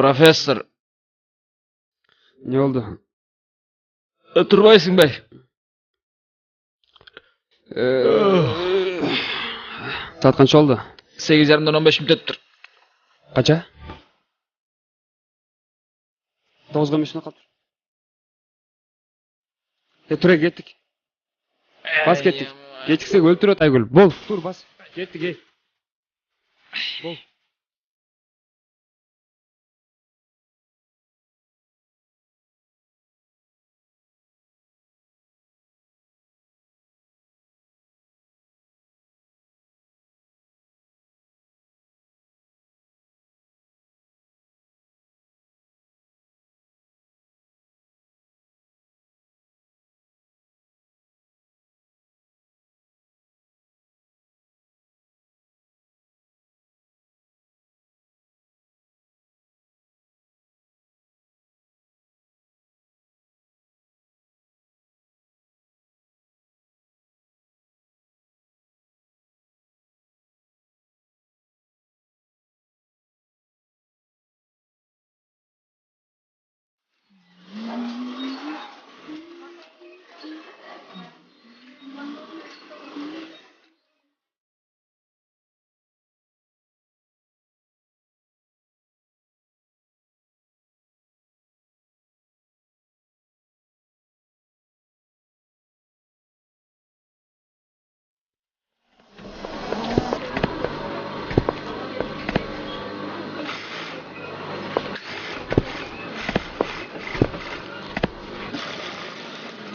Профессор. Не oldu? Turbayсың бай. Saat kaç oldu? 8:30'dan 15 minut öttür. Kaça? 9-га машина калды. Тура кеттик. Бас кеттик. Кечиксек өлтүрөт Айгүл. Бол, тур бас. Кеттик, ей. Бол.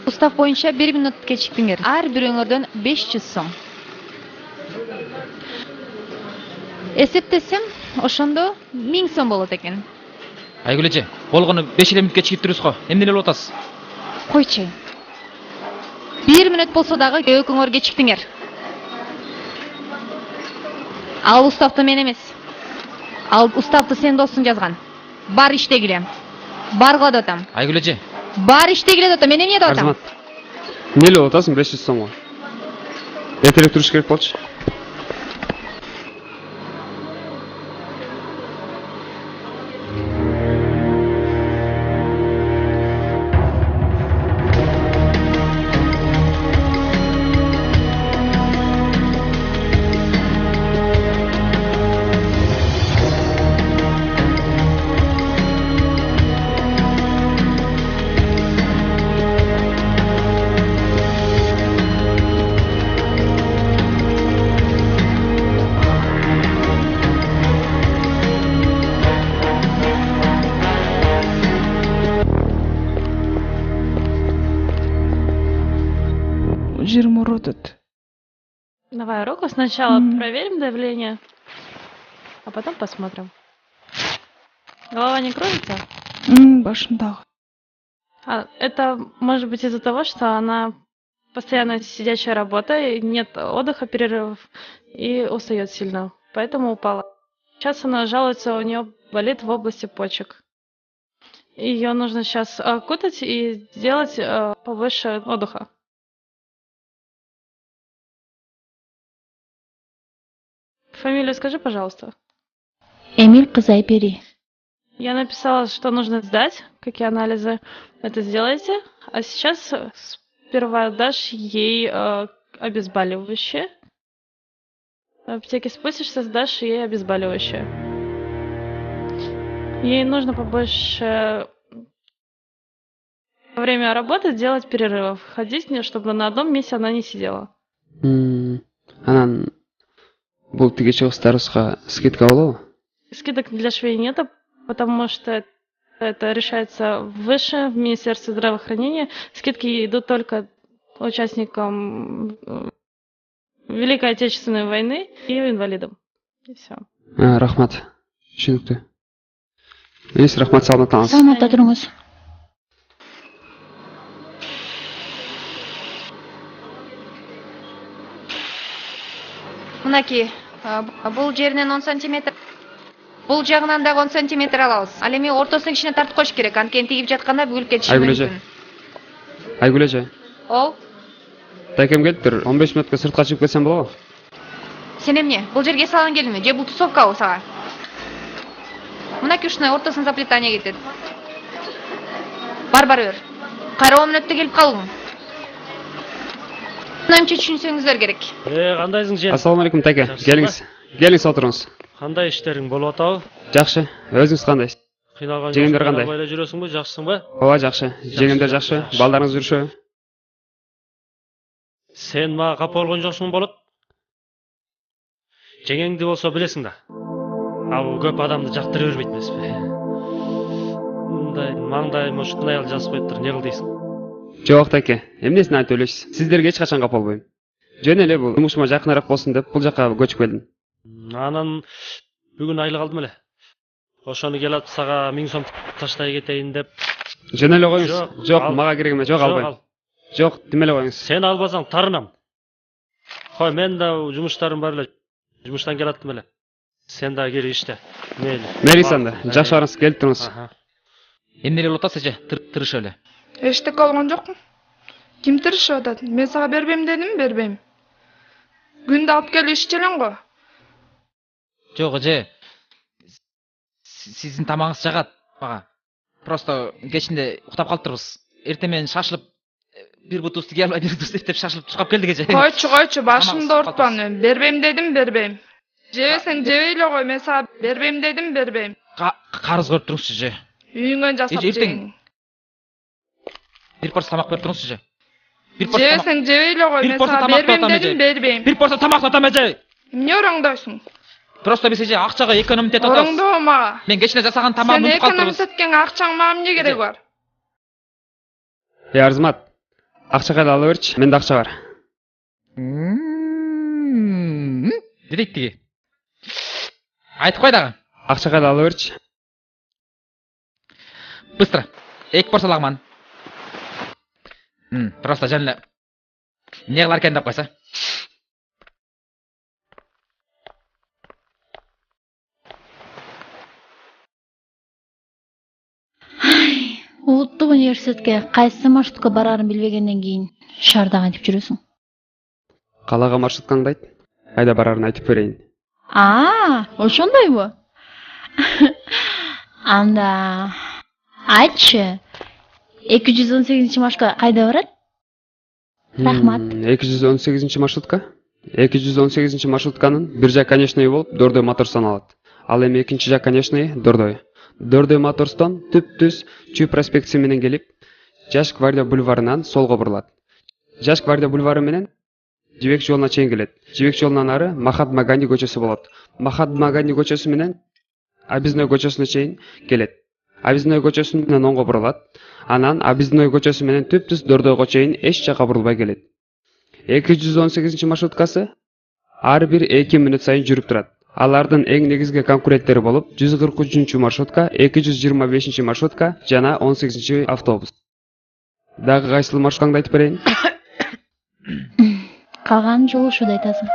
Устав боюнча 1 минут кечиктиңер. Ар бирөөңөрдөн 500 сом. Эсептесем, ошондо 1000 сом болот экен. Айгүл эже, болгону 5 минут кечиктирибиз го. Эмне эле болуп атасыз? Койчу. 1 минут болсо дагы экөөңөр кечиктиңер. Ал уставты мен эмес. Ал уставты сен досуң жазган. Бар иштегиле. Барга деп атам. Айгүл эже. Бар иштегиле деп атам. Мен эмне деп атам? Арзымат. Эмне болуп атасың 500 сомго? Эртерээк туруш керек болчу. Жир моротит. Давай руку сначала проверим давление, а потом посмотрим. Голова не кружится? Башымдагы. Это может быть из-за того, что она постоянно сидячая работа, и нет отдыха, перерывов, и устает сильно, поэтому упала. Сейчас она жалуется, у нее болит в области почек. Ее нужно сейчас окутать и сделать побольше отдыха. Фамилию скажи, пожалуйста. Эмиль Кызайбери. Я написала, что нужно сдать, какие анализы. Это сделайте. А сейчас сперва дашь ей обезболивающее. В аптеке спустишься, сдашь ей обезболивающее. Ей нужно побольше во время работы делать перерывов. Ходить, чтобы на одном месте она не сидела. Анан бул тигече староска скидка болобу? Скидок для швей нету, потому что это решается выше, в Министерстве здравоохранения. Скидки идут только участникам Великой Отечественной войны и инвалидам. И все. Рахмат. Түшүнүктүү. Эс рахмат, саламатта калыңыз. Саламатта туруңуз. Мынаки, бул жеринен 10 сантиметр. Бул жагынан дагы 10 сантиметр алабыз. Ал эми ортосун кичине тартып коюш керек. Анткени тигип жатканда бүгүлүп кетиши мүмкүн. Айгүл эже. Ол? Тайкем келиптир. 15 минутка сыртка чыгып кетсем болобу? Сен эмне? Бул жерге салган келдиңби? Же бул тусовкабы сага? Мынаки ушундай ортосуна заплетание кетет. Бар бер. Кайра 10 мүнөттө келип калдың. Мынамча түшүнсөңүздөр керек. Кандайсың жен? Ассаламу алейкум тайке. Келиңиз. Келиңиз отуруңуз. Кандай иштериң болуп атабы? Жакшы. Өзүңүз кандайсыз? Кыйналган Жеңдер кандай? Кыйналбай эле жүрөсүңбү, жакшысыңбы? Ооба жакшы. Жеңимдер жакшы. Балдарыңыз жүрүшөбү? Сен мага капа болгон жоксуң болот. Жеңеңди болсо билесиң да. Ал көп адамды жактыра бербейт эмеспи. Мындай маңдайым ушкун аял жазып коюптур, эмне кыл дейсиң? Жок таке. Эмнесин айтып элесиз? Сиздерге эч качан капа болбойм. Жөн эле бул жумушума жакыныраак болсун деп бул жака көчүп келдим. Анан бүгүн айлык алдым эле. Ошону келип сага 1000 сом таштай кетейин деп. Жөн эле коюңуз. Жок, мага керек эмес. Жок албайм. Жок, деме эле коюңуз. Сен албасаң тарынам. Кой, мен да жумуштарым бар эле. Жумуштан келаттым эле. Сен да кир иште. Мейли. Мейли анда. Жакшы барыңыз, келип туруңуз. Эмне болуп атат эже? Тырышып эле. Эчтеке алган жокмун. Ким тырышып атат? Мен сага бербейм дедим, бербейм. Күндө алып келип ишчелең го. Жок эже. Сиздин тамагыңыз жагат мага. Просто кечинде уктап калыптырбыз. Эртең менен шашылып бир бутубузду кие албай бир бутубузду деп шашылып чыгып келдик эже. Койчу, башымды оорутпа. Бербейм дедим, бербейм. Жебесең жебей эле кой, мен сага бербейм дедим, бербейм. Карыз көрүп туруңузчу эже. Үйүңөн жасап жейин. Бир порция тамак берип туруңузчу эже. Жебесең жебей эле кой, мен сага бербейм дедим, бербейм. Бир порция тамак атам эже. Эмне ораңдойсуң? Просто биз эже акчага экономить этип атабыз. Ораңдоо мага. Мен кечинде жасаган тамагымды Сен унутуп калыптырбыз. экономить эткенге акчаң мага эмне кереги бар? Арзымат. Акча кайда ала берчи? Менде акча бар. Дедейт тиги. Айтып кой дагы. Акча кайда ала берчи? Быстро. 2 порция лагман. Просто жөн эле эмне кылар экен деп койсо. Улуттук университетке кайсы маршрутка барарын билбегенден кийин шаарда кантип жүрөсүң? Калага маршруткаңды айт. Кайда барарын айтып берейин. Ошондойбу? Анда айтчы. 218 маршрутка кайда барат? Рахмат. 218 маршрутка? 218 маршрутканын бир жак конечный болуп Дордой мотор саналат. Ал эми экинчи жак конечный Дордой. Дордой моторстон түп-түз Чүй проспекти менен келип, Жаш гвардия бульварынан солго бурулат. Жаш гвардия бульвары менен Жибек жолуна чейин келет. Жибек жолунан ары Махатма Ганди көчөсү болот. Махатма Ганди көчөсү менен Абизной көчөсүнө чейин келет. Абизной көчөсүнөн оңго бурулат. Анан Абизной көчөсү менен түп-түз Дордойго чейин эч жака бурулбай келет. 218 маршруткасы ар бир 2 мүнөт сайын жүрүп турат. Алардын эң негизги конкуренттери болуп 143 маршрутка, 225 маршрутка жана 18 автобус. Дагы кайсыл маршруткаңды айтып берейин? Калган жол ушууда айтасың.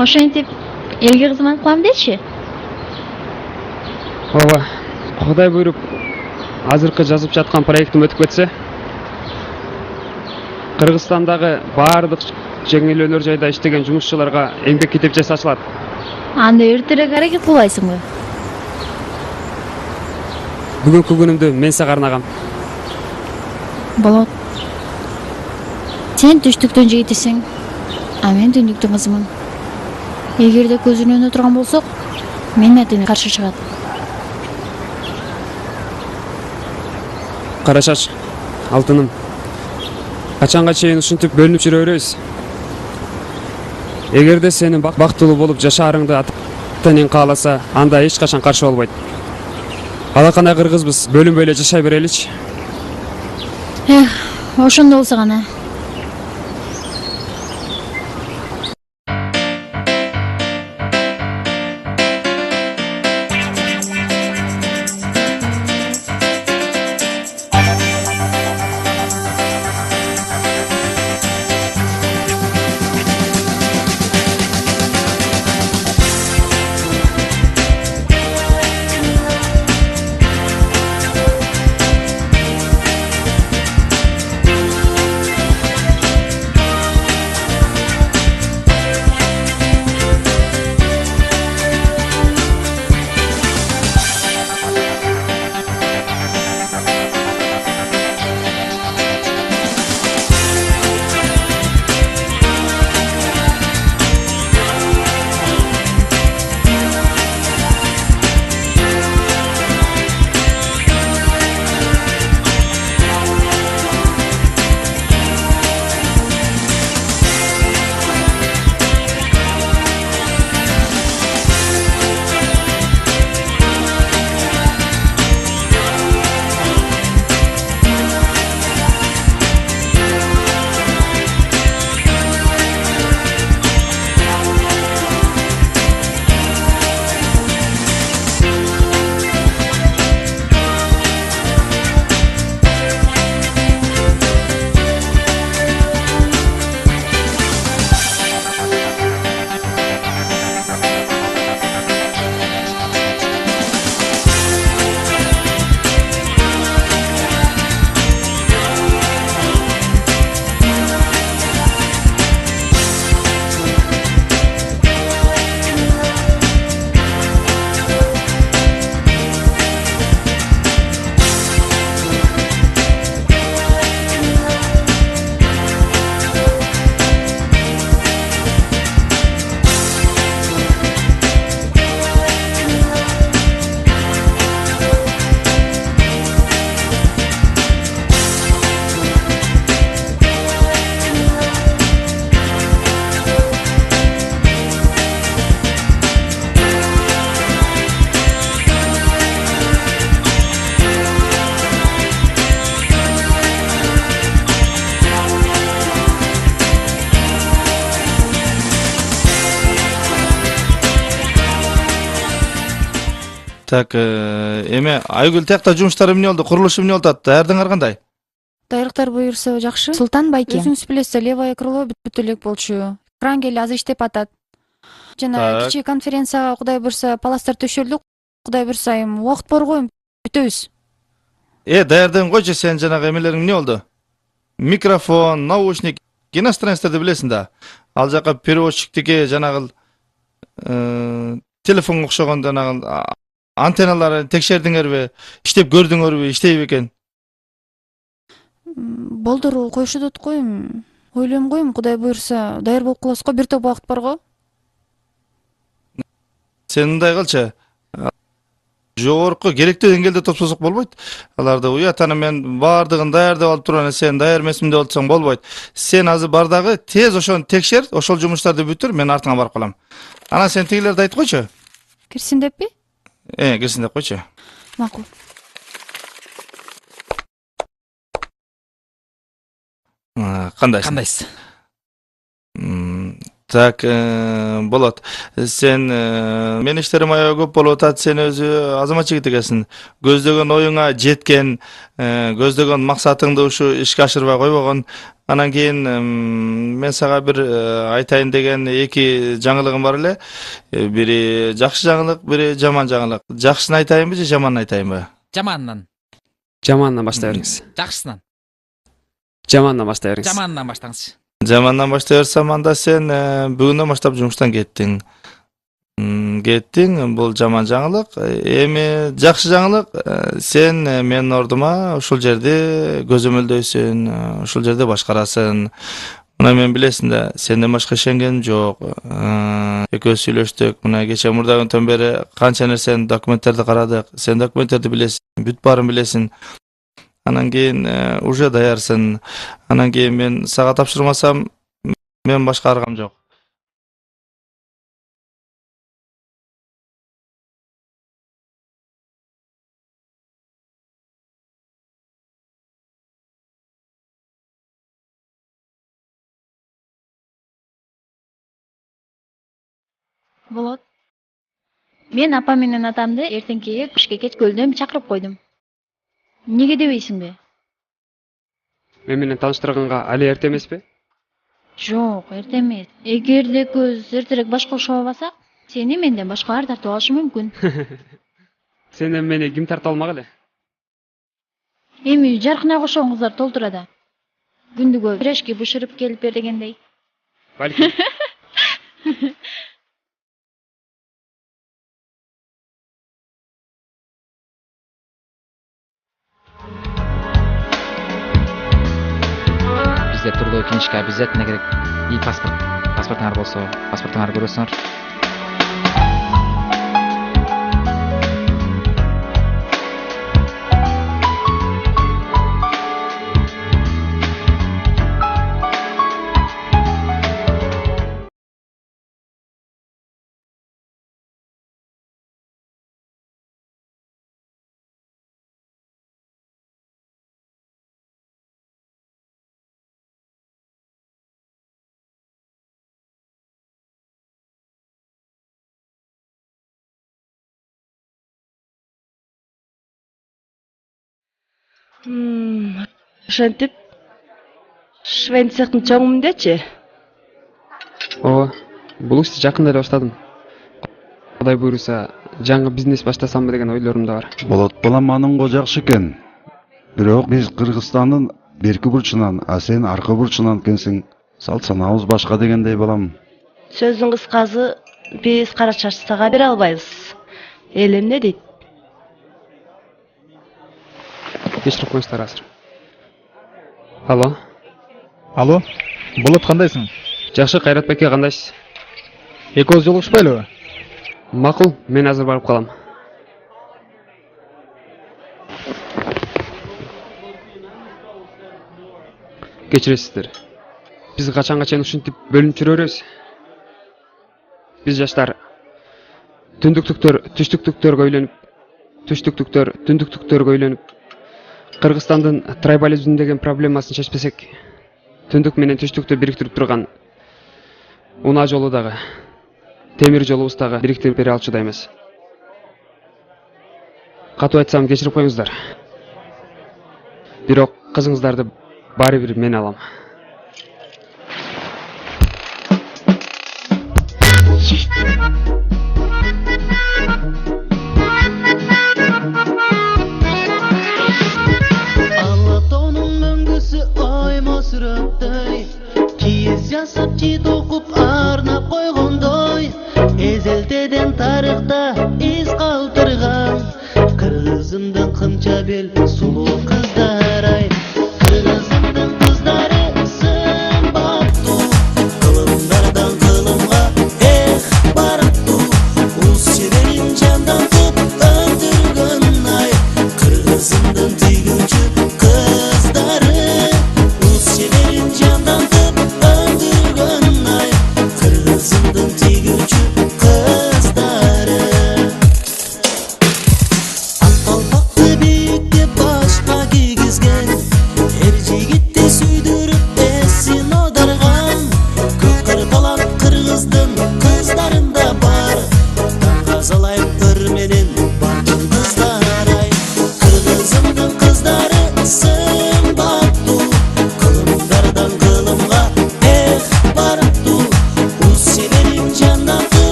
Ошентип элге кызмат кылам дечи. ооба, Кудай буйруп азыркы жазып жаткан проектим өтүп кетсе, Кыргызстандагы баардык жеңил өнөр жайда иштеген жумушчуларга эмгек китепчеси ачылат. Анда эртерээк аракет кылбайсыңбы? Бүгүнкү күнүмдү мен сага арнагам. Болот. Сен түштүктөн жигитисиң, а мен түндүктүн кызымын. Эгерде көзүнүн önүнө турган болсок, менин айтымга каршы чыгат. Кара чач, алтыным. Качанга чейин ушинтип бөлүнүп жүрө беребиз? Эгерде сенин бактылуу болуп жашаарыңды ата-энең кааласа, анда эч качан каршы болбойт. Алакандай кыргызбыз, бөлүнбөй эле жашай береличи. Ошондой болсо гана. Так, эме Айгүл тиякта жумуштар эмне болду? Курулуш эмне болуп атат? Даярдыгыңар кандай? Даярдыктар буюрса жакшы. Султан байке. Өзүңүз билесиз, левое крыло бүт элек болчу. Кран кели азыр иштеп атат. Жана кичи конференцияга Кудай буюрса паластар төшөлдү. Кудай буюрса эми убакыт бар го, бүтөбүз. Даярдыгың койчу, сен жанагы эмелериң эмне болду? Микрофон, наушник, иностранецтерди билесиң да. Ал жака переводчиктики жанагы телефонго окшогон жанагы антенналарын текшердиңерби? Иштеп көрдүңөрбү? Иштейби экен? Болдуру коюшудут го эми. Ойлойм го эми Кудай буюрса даяр болуп калабыз го, бир топ убакыт бар го. Сен мындай кылчы. Жогорку керектүү деңгээлде топсосок болбойт. Аларды уятаны мен баардыгын даярдап алып турган, сен даяр эмесмин деп атсаң болбойт. Сен азыр бардагы тез ошону текшер, ошол жумуштарды бүтүр, мен артыңа барып калам. Анан сен тигилерди айтып койчу. Кирсин деппи? Кирсин деп койчу. Макул. Кандайсыз? Так, болот. Сен мен иштерим аябай көп болуп атат. Сен өзү азамат жигит экенсиң. Көздөгөн оюңа жеткен, көздөгөн максатыңды ушу ишке ашырбай койбогон. Анан кийин мен сага бир айтайын деген эки жаңылыгым бар эле. Бири жакшы жаңылык, бири жаман жаңылык. Жакшысын айтайынбы же жаманын айтайынбы? Жаманынан. Жамандан баштай бериңиз. Жакшысынан. Жамандан баштай бериңиз. Жаманынан баштаңыз. Жамандан баштай берсем, анда сен бүгүнөн баштап жумуштан кеттиң. Кеттиң, бул жаман жаңылык. Эми жакшы жаңылык, сен менин ордума ушул жерде көзөмөлдөйсүн, ушул жерде башкарасың. Мына мен билесиң да, сенден башка ишенгеним жок. Экөөбүз сүйлөштүк. Мына кече мурда күндөн бери канча нерсени документтерди карадык. Сен документтерди билесиң, бүт баарын билесиң. Анан кийин уже даярсың. Анан кийин мен сага тапшырмасам, мен башка аргам жок. Болот. Мен апам менен атамды эртеңкиге кышке кечкөлдөн чакырып койдум. Неге дебейсиңби? Мен менен тааныштырганга али эрте эмеспи? Жок, эрте эмес. Эгерде көз эртерээк баш кошо албасак, сени менден башкалар тартып алышы мүмкүн. Сенден мени ким тартып алмак эле? Эми жаркына кошон кыздар толтурада. Күндүгө пирожки бышырып келип бер дегендей. Балким. Бизде турдуу книжка обязательно керек. И паспорт. Паспортуңар болсо, паспортуңарды көрөсүңөр. Ошентип швейн цехтин чоңундачы? Ооба, бул ишти жакында эле баштадым. Кудай буйруса, жаңы бизнес баштасамбы деген ойлорум да бар. Болот балам, аныңго жакшы экен. Бирок биз Кыргызстандын берки бурчунан, а сен аркы бурчунан экенсиң. Салт санабыз башка дегендей балам. Сөздүн кыскасы, биз кара чачсага бере албайбыз. Эл эмне дейт? Кечирип коюңуздар азыр. Алло. Алло, Болот кандайсың? Жакшы, Кайрат беке, кандайсыз? Экөөбүз жолугушпайлыбы? Макул, мен азыр барып калам. Кечиресиздер. Биз качанга чейин ушинтип бөлүнүп жүрө беребиз? Биз жаштар түндүктүктөр, түштүктүктөргө үйлөнүп, түштүктүктөр, түндүктүктөргө үйлөнүп, Кыргызстандын трайбализм деген проблемасын чечпесек, түндүк менен түштүктү бириктирип турган унаа жолу дагы, темир жолубуз дагы бириктирип бере алчу эмес. Катуу айтсам, кечирип коюңуздар. Бирок кызыңыздарды баары бир мен алам. Жасап чит окуп арнап койгондой, эзелтеден тарыхта из калтырган, кыргызымдын кымча бел сулуу кыздар ай.